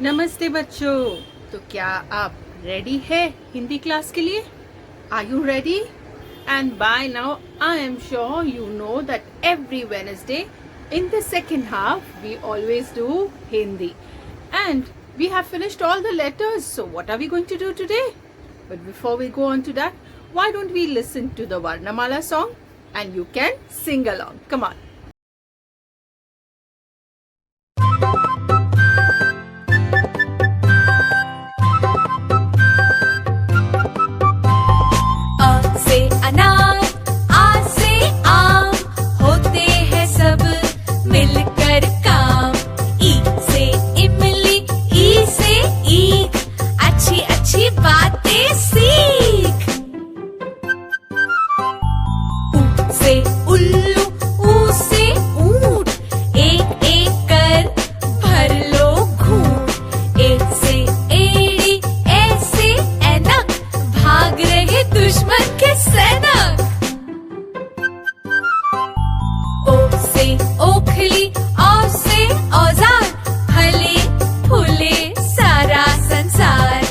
नमस्ते बच्चों। तो क्या आप रेडी है हिंदी क्लास के लिए? Are you ready? And bye now I am sure you know that every Wednesday in the second half we always do Hindi, and we have finished all the letters. So what are we going to do today? But before we go on to that, why don't we listen to the Varnamala song and you can sing along. Come on. अ से अनार, आ से आम, होते हैं सब मिलकर काम। ई से इमली, ई से ईख, अच्छी अच्छी बातें सीख। उ से उल्लू, ऊ से ऊंट, एक एक कर भर लो घूंट। ए से एड़ी, ए से ऐनक, भाग रहे दुश्मन के सैनक। ओ से ओखली, औ से औजार, फले फूले सारा संसार।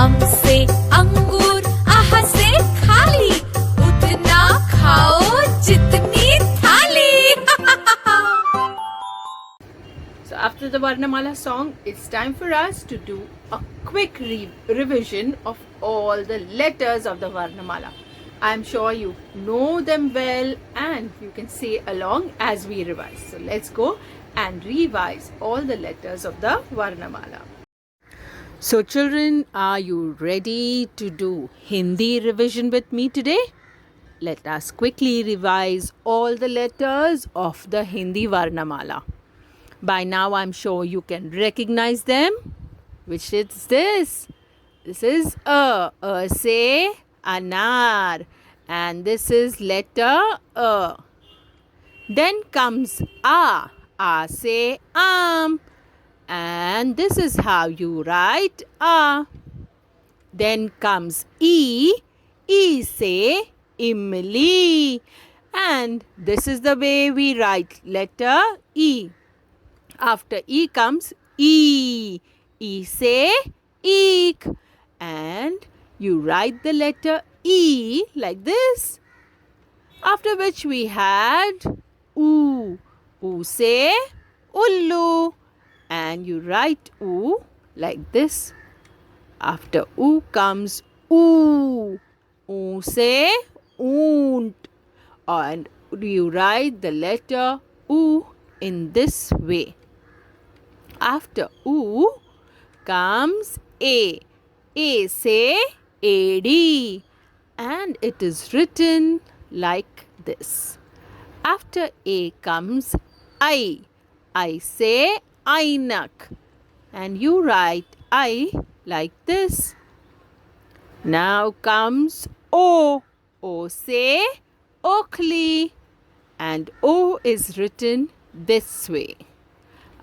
अम से अंगूर, आह से खाली, उतना खाओ जितनी थाली। So after the Varnamala song, it's time for us to do a quick revision of all the letters of the Varnamala. I'm sure you know them well and you can say along as we revise. So let's go and revise all the letters of the Varnamala. So children, are you ready to do Hindi revision with me today? Let us quickly revise all the letters of the Hindi Varnamala. By now, I'm sure you can recognize them. Which is this? This is A. A say anar. And this is letter A. Then comes A. A say am. And this is how you write A. Then comes E. E say imli. And this is the way we write letter E. After E comes E. E say eek. And you write the letter E like this. After which we had Oo. Oo say ullu. And you write Oo like this. After Oo comes Oo. Oo say oont. And you write the letter Oo in this way. After Oo comes A. A say AD. And it is written like this. After A comes I. I say ainak. And you write I like this. Now comes O. O say oakley. And O is written this way.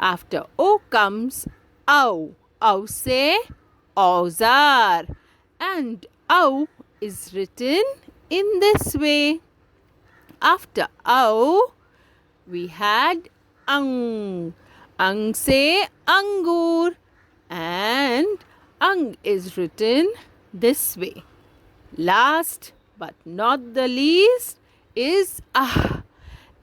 After O comes Ow. Ow say Auzar. And Ow is written in this way. After Ow, we had Ang. Ang say Angur. And Ang is written this way. Last but not the least is Ah.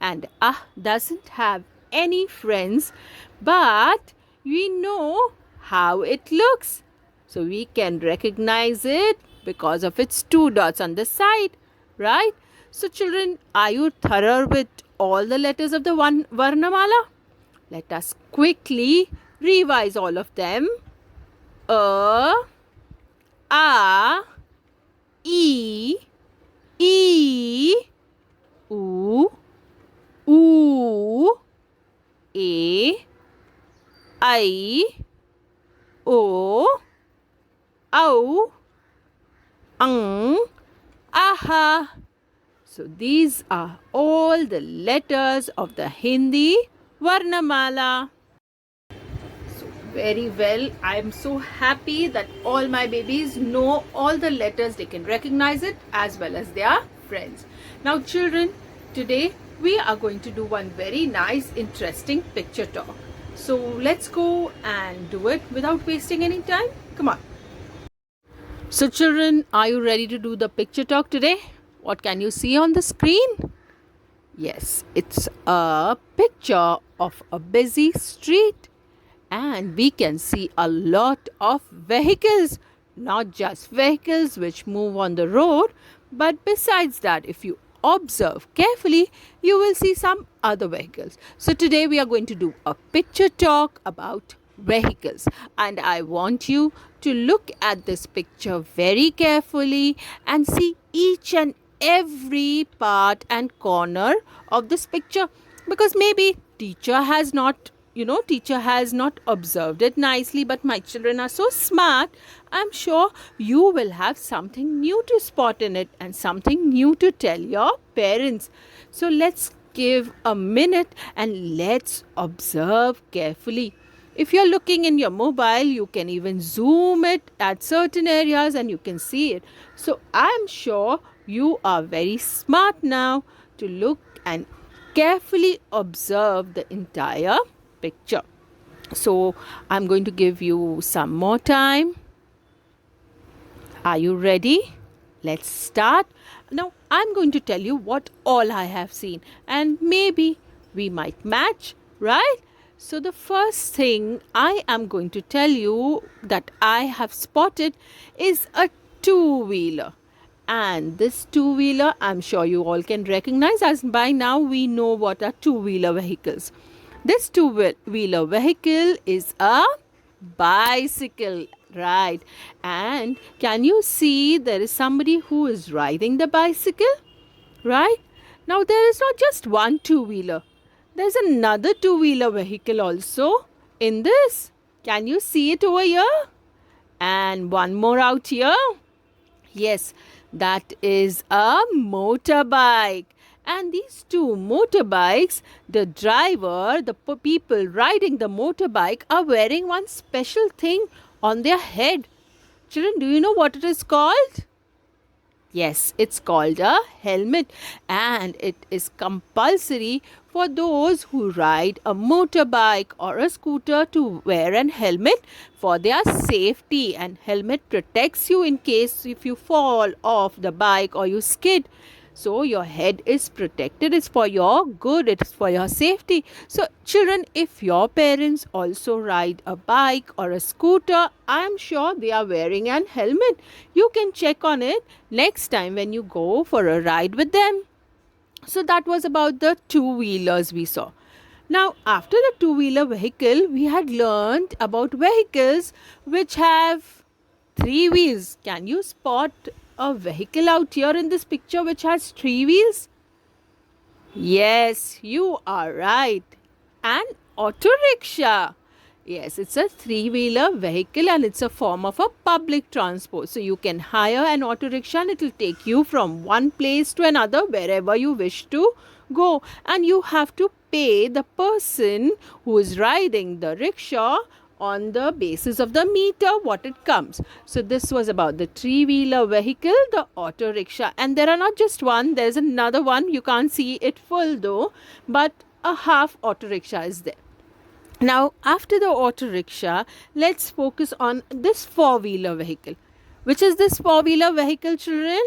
And Ah doesn't have any friends, but we know how it looks. So we can recognize it because of its two dots on the side, right? So children, are you thorough with all the letters of the Varnamala? Let us quickly revise all of them. A, E, U, A, I, O, Au, Ang, Aha. So these are all the letters of the Hindi Varnamala. So very well. I am so happy that all my babies know all the letters. They can recognize it as well as their friends. Now children, today we are going to do one very nice interesting picture talk. So let's go and do it without wasting any time. Come on. So children, are you ready to do the picture talk today? What can you see on the screen? Yes, it's a picture of a busy street, and we can see a lot of vehicles, not just vehicles which move on the road, but besides that, if you observe carefully, you will see some other vehicles. So today we are going to do a picture talk about vehicles, and I want you to look at this picture very carefully and see each and every part and corner of this picture, because maybe teacher has not observed it nicely, but my children are so smart. I'm sure you will have something new to spot in it and something new to tell your parents. So let's give a minute and let's observe carefully. If you're looking in your mobile, you can even zoom it at certain areas and you can see it. So I'm sure you are very smart now to look and carefully observe the entire picture. So I'm going to give you some more time. Are you ready? Let's start. Now I'm going to tell you what all I have seen, and maybe we might match, right? So the first thing I am going to tell you that I have spotted is a two-wheeler. And this two-wheeler, I'm sure you all can recognize, as by now we know what are two-wheeler vehicles. This two-wheeler vehicle is a bicycle, right? And can you see there is somebody who is riding the bicycle, right? Now there is not just one two-wheeler. There's another two-wheeler vehicle also in this. Can you see it over here? And one more out here. Yes, that is a motorbike. And these two motorbikes, the driver, the people riding the motorbike are wearing one special thing on their head. Children, do you know what it is called? Yes, it's called a helmet, and it is compulsory for those who ride a motorbike or a scooter to wear an helmet for their safety. And helmet protects you in case if you fall off the bike or you skid. So your head is protected. It's for your good. It's for your safety. So children, if your parents also ride a bike or a scooter, I'm sure they are wearing an helmet. You can check on it next time when you go for a ride with them. So that was about the two-wheelers we saw. Now, after the two-wheeler vehicle, we had learned about vehicles which have three wheels. Can you spot a vehicle out here in this picture which has three wheels? Yes, you are right. An auto rickshaw. Yes, it's a three-wheeler vehicle and it's a form of a public transport. So you can hire an auto rickshaw and it will take you from one place to another wherever you wish to go. And you have to pay the person who is riding the rickshaw on the basis of the meter what it comes. So this was about the three-wheeler vehicle, the auto rickshaw. And there are not just one, there's another one. You can't see it full though, but a half auto rickshaw is there. Now, after the auto rickshaw, let's focus on this four-wheeler vehicle. Which is this four-wheeler vehicle, children?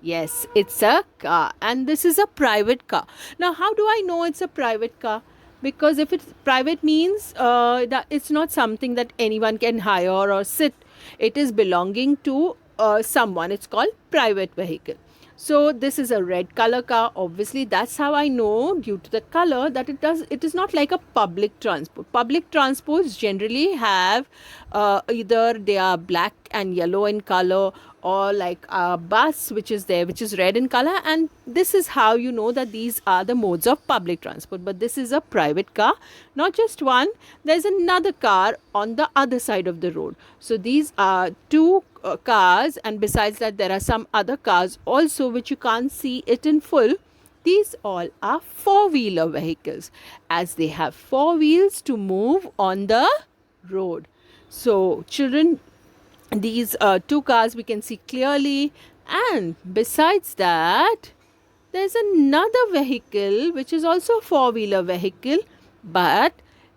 Yes, it's a car, and this is a private car. Now, how do I know it's a private car? Because if it's private means that it's not something that anyone can hire or sit. It is belonging to someone. It's called private vehicle. So this is a red color car. Obviously, that's how I know due to the color that it is not like a public transport. Public transports generally have either they are black and yellow in color, or like a bus which is there, which is red in color, and this is how you know that these are the modes of public transport. But this is a private car, not just one. There's another car on the other side of the road. So these are two cars, and besides that there are some other cars also which you can't see it in full. These all are four-wheeler vehicles as they have four wheels to move on the road. So children, these two cars we can see clearly, and besides that there's another vehicle which is also a four-wheeler vehicle, but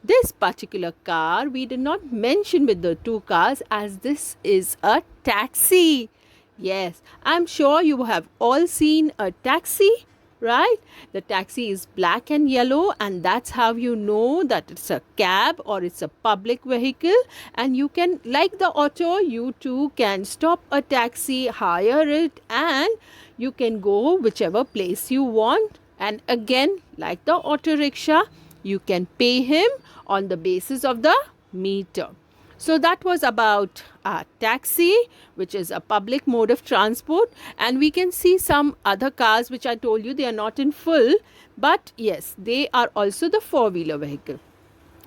This particular car we did not mention with the two cars, as this is a taxi. Yes, I'm sure you have all seen a taxi, right? The taxi is black and yellow, and that's how you know that it's a cab or it's a public vehicle. And you can, like the auto, you too can stop a taxi, hire it, and you can go whichever place you want. And again, like the auto rickshaw, you can pay him on the basis of the meter. So that was about a taxi, which is a public mode of transport. And we can see some other cars which I told you, they are not in full, but yes, they are also the four-wheeler vehicle.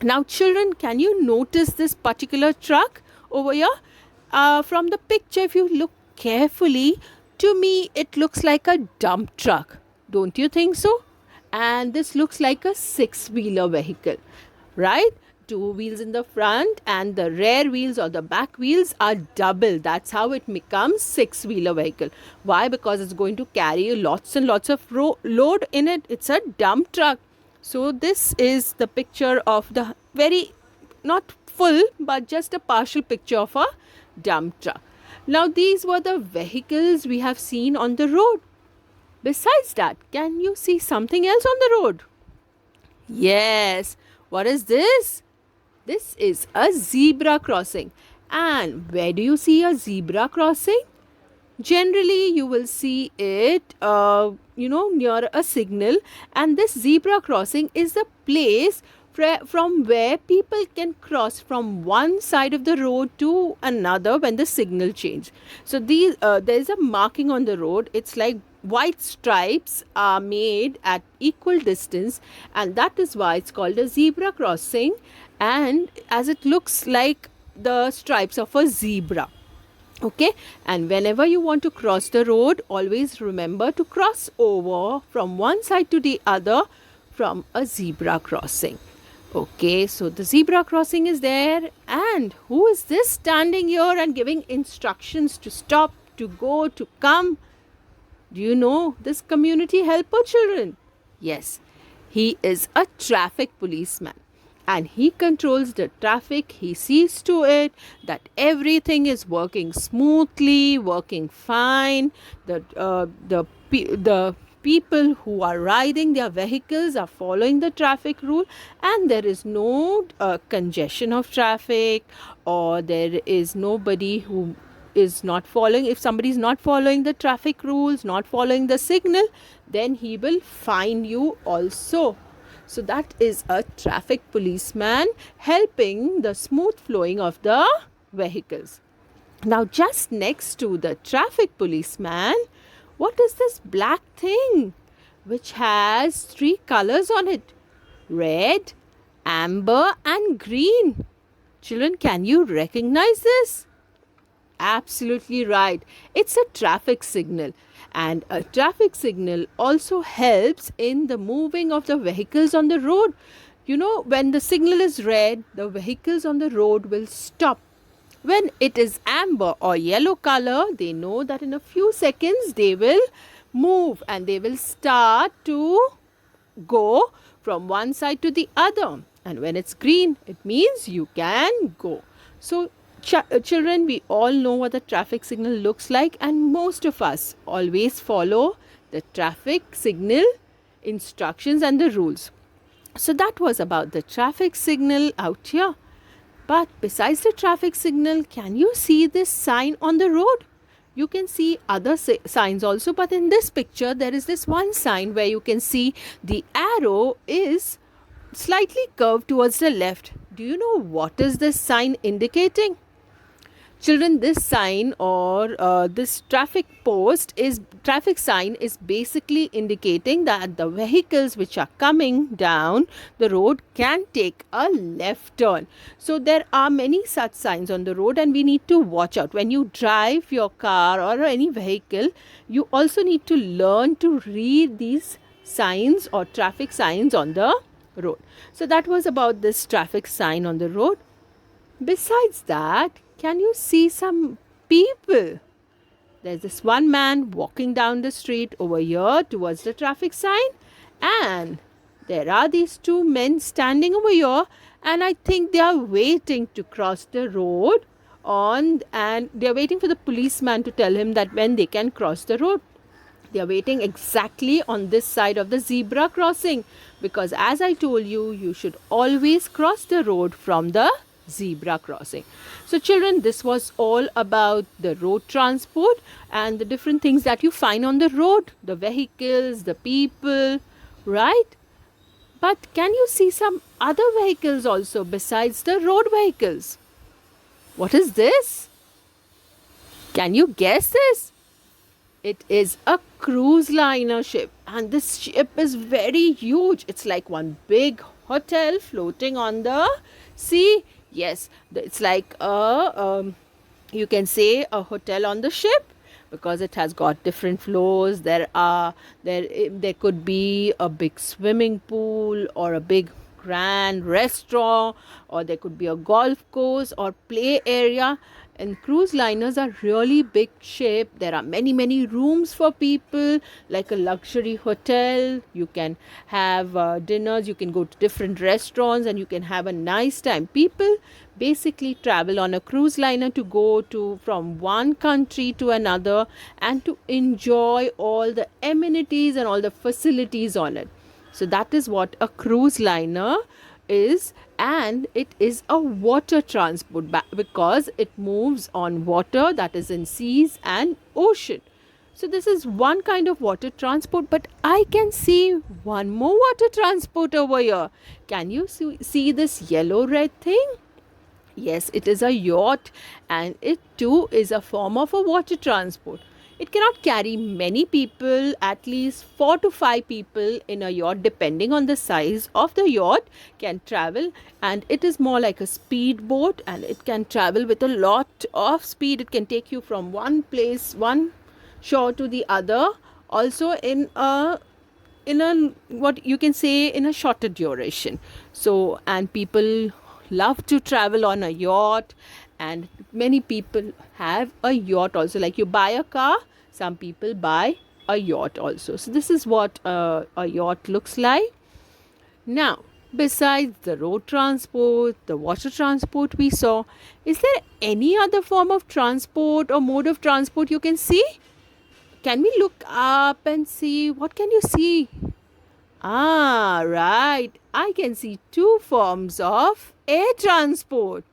Now children, can you notice this particular truck over here? From the picture, if you look carefully, to me it looks like a dump truck. Don't you think so? And this looks like a six-wheeler vehicle, right? Two wheels in the front and the rear wheels or the back wheels are double. That's how it becomes six-wheeler vehicle. Why? Because it's going to carry lots and lots of load in it. It's a dump truck. So this is the picture of the very, not full, but just a partial picture of a dump truck. Now these were the vehicles we have seen on the road. Besides that, can you see something else on the road? Yes. What is this? This is a zebra crossing. And where do you see a zebra crossing? Generally, you will see it, near a signal. And this zebra crossing is the place from where people can cross from one side of the road to another when the signal change. So there is a marking on the road. It's like white stripes are made at equal distance, and that is why it's called a zebra crossing. And as it looks like the stripes of a zebra. Okay, and whenever you want to cross the road, always remember to cross over from one side to the other from a zebra crossing. Okay, so the zebra crossing is there, and who is this standing here and giving instructions to stop, to go, to come? Do you know this community helper, children? Yes, he is a traffic policeman. And he controls the traffic. He sees to it that everything is working smoothly, working fine. The people who are riding their vehicles are following the traffic rule, and there is no congestion of traffic, or there is nobody who is not following. If somebody is not following the traffic rules, not following the signal, then he will fine you also. So that is a traffic policeman helping the smooth flowing of the vehicles. Now just next to the traffic policeman, what is this black thing which has three colors on it? Red, amber and green. Children, can you recognize this? Absolutely right. It's a traffic signal. And a traffic signal also helps in the moving of the vehicles on the road. You know, when the signal is red, the vehicles on the road will stop. When it is amber or yellow color, they know that in a few seconds they will move and they will start to go from one side to the other. And when it's green, it means you can go. So children, we all know what the traffic signal looks like, and most of us always follow the traffic signal instructions and the rules. So that was about the traffic signal out here. But besides the traffic signal, can you see this sign on the road? You can see other signs also, but in this picture there is this one sign where you can see the arrow is slightly curved towards the left. Do you know what is this sign indicating? Children, this sign or this traffic sign is basically indicating that the vehicles which are coming down the road can take a left turn. So there are many such signs on the road, and we need to watch out. When you drive your car or any vehicle, you also need to learn to read these signs or traffic signs on the road. So that was about this traffic sign on the road. Besides that, can you see some people? There's this one man walking down the street over here towards the traffic sign, and there are these two men standing over here, and I think they are waiting to cross the road and they are waiting for the policeman to tell him that when they can cross the road. They are waiting exactly on this side of the zebra crossing, because as I told you, you should always cross the road from the zebra crossing. So children, this was all about the road transport and the different things that you find on the road, the vehicles, the people, right? But can you see some other vehicles also besides the road vehicles? What is this? Can you guess this? It is a cruise liner ship, and this ship is very huge. It's like one big hotel floating on the sea. Yes, it's like you can say a hotel on the ship, because it has got different floors. There could be a big swimming pool or a big grand restaurant, or there could be a golf course or play area. And cruise liners are really big ship. There are many rooms for people, like a luxury hotel. You can have dinners, you can go to different restaurants, and you can have a nice time. People basically travel on a cruise liner to go to from one country to another and to enjoy all the amenities and all the facilities on it. So that is what a cruise liner is, and it is a water transport because it moves on water, that is in seas and ocean. So this is one kind of water transport, but I can see one more water transport over here. Can you see this yellow red thing? Yes, it is a yacht, and it too is a form of a water transport. It cannot carry many people, at least 4 to 5 people in a yacht, depending on the size of the yacht, can travel. And it is more like a speedboat, and it can travel with a lot of speed. It can take you from one place, one shore to the other, also in a what you can say in a shorter duration. So, and people love to travel on a yacht, and many people have a yacht also. Like you buy a car, some people buy a yacht also. So this is what a yacht looks like. Now, besides the road transport, the water transport we saw, is there any other form of transport or mode of transport you can see? Can we look up and see? What can you see? Ah, right. I can see 2 forms of air transport.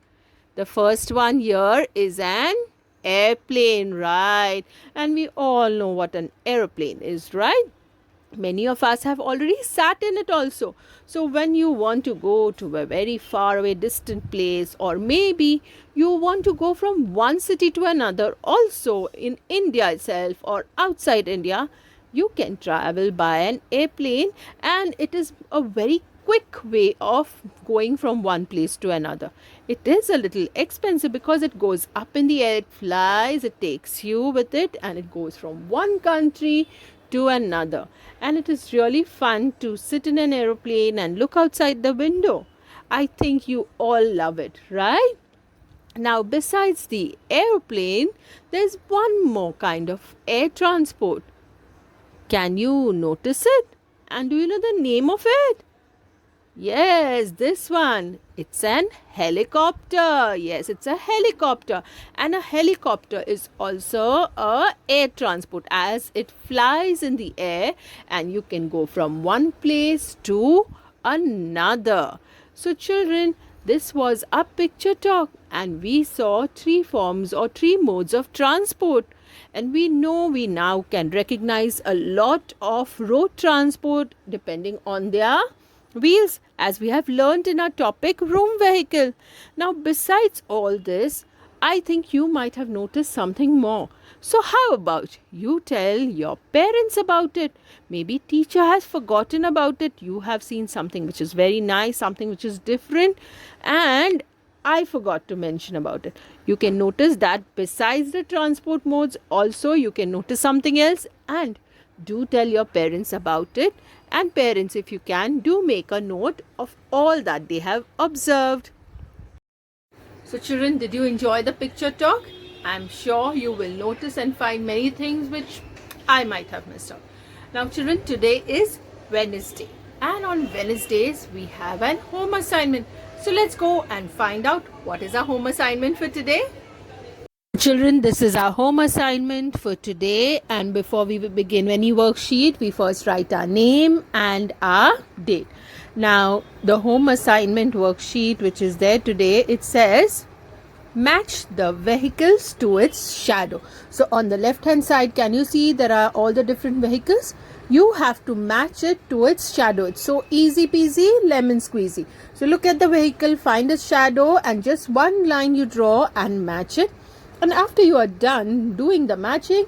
The first one here is an airplane, right? And we all know what an airplane is, right? Many of us have already sat in it also. So when you want to go to a very far away distant place, or maybe you want to go from one city to another, also in India itself or outside India, you can travel by an airplane, and it is a very quick way of going from one place to another. It is a little expensive because it goes up in the air, it flies, it takes you with it, and it goes from one country to another. And it is really fun to sit in an aeroplane and look outside the window. I think you all love it, right? Now, besides the airplane, there's one more kind of air transport. Can you notice it? And do you know the name of it? Yes, this one. It's an helicopter. Yes, it's a helicopter. And a helicopter is also a air transport, as it flies in the air and you can go from one place to another. So children, this was a picture talk, and we saw 3 forms or 3 modes of transport. And we know we now can recognize a lot of road transport depending on their wheels, as we have learnt in our topic room vehicle. Now, besides all this, I think you might have noticed something more. So how about you tell your parents about it? Maybe teacher has forgotten about it. You have seen something which is very nice, something which is different, and I forgot to mention about it. You can notice that besides the transport modes, also you can notice something else, and do tell your parents about it. And parents, if you can, do make a note of all that they have observed. So children, did you enjoy the picture talk? I'm sure you will notice and find many things which I might have missed out. Now children, today is Wednesday. And on Wednesdays, we have an home assignment. So let's go and find out what is our home assignment for today. Children, this is our home assignment for today. And before we begin any worksheet, we first write our name and our date. Now, the home assignment worksheet which is there today, it says match the vehicles to its shadow. So on the left hand side, can you see there are all the different vehicles? You have to match it to its shadow. It's so easy peasy, lemon squeezy. So look at the vehicle, find its shadow, and just one line you draw and match it. And after you are done doing the matching,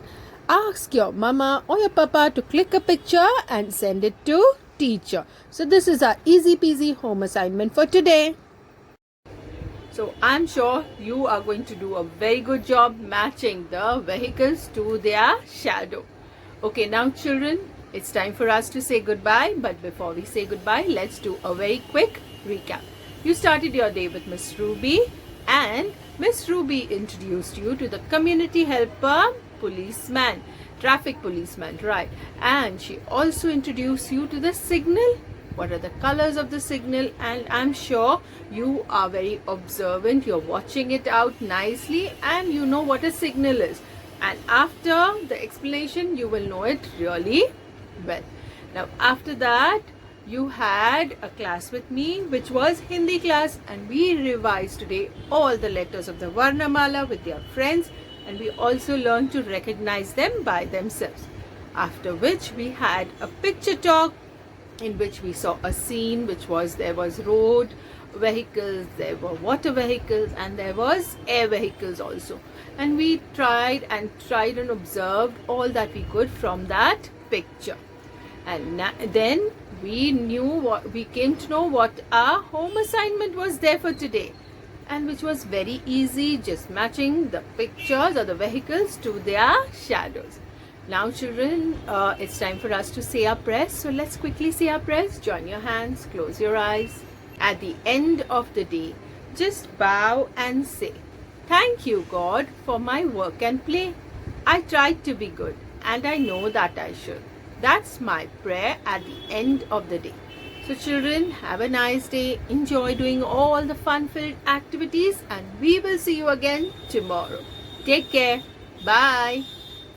ask your mama or your papa to click a picture and send it to teacher. So this is our easy peasy home assignment for today. So I'm sure you are going to do a very good job matching the vehicles to their shadow. Okay, now children, it's time for us to say goodbye. But before we say goodbye, let's do a very quick recap. You started your day with Miss Ruby, and Miss Ruby introduced you to the community helper policeman, traffic policeman, right? And she also introduced you to the signal. What are the colors of the signal? And I'm sure you are very observant. You're watching it out nicely and you know what a signal is. And after the explanation, you will know it really well. Now, after that, you had a class with me, which was Hindi class, and we revised today all the letters of the varnamala with their friends, and we also learned to recognize them by themselves. After which, we had a picture talk in which we saw a scene which was, there was road vehicles, there were water vehicles, and there was air vehicles also. And we tried and observed all that we could from that picture. And then we came to know what our home assignment was there for today, and which was very easy, just matching the pictures or the vehicles to their shadows. Now children, it's time for us to say our prayers. So let's quickly say our prayers. Join your hands, close your eyes. At the end of the day, just bow and say, "Thank you, God, for my work and play. I tried to be good and I know that I should." That's my prayer at the end of the day. So children, have a nice day. Enjoy doing all the fun-filled activities, and we will see you again tomorrow. Take care. Bye.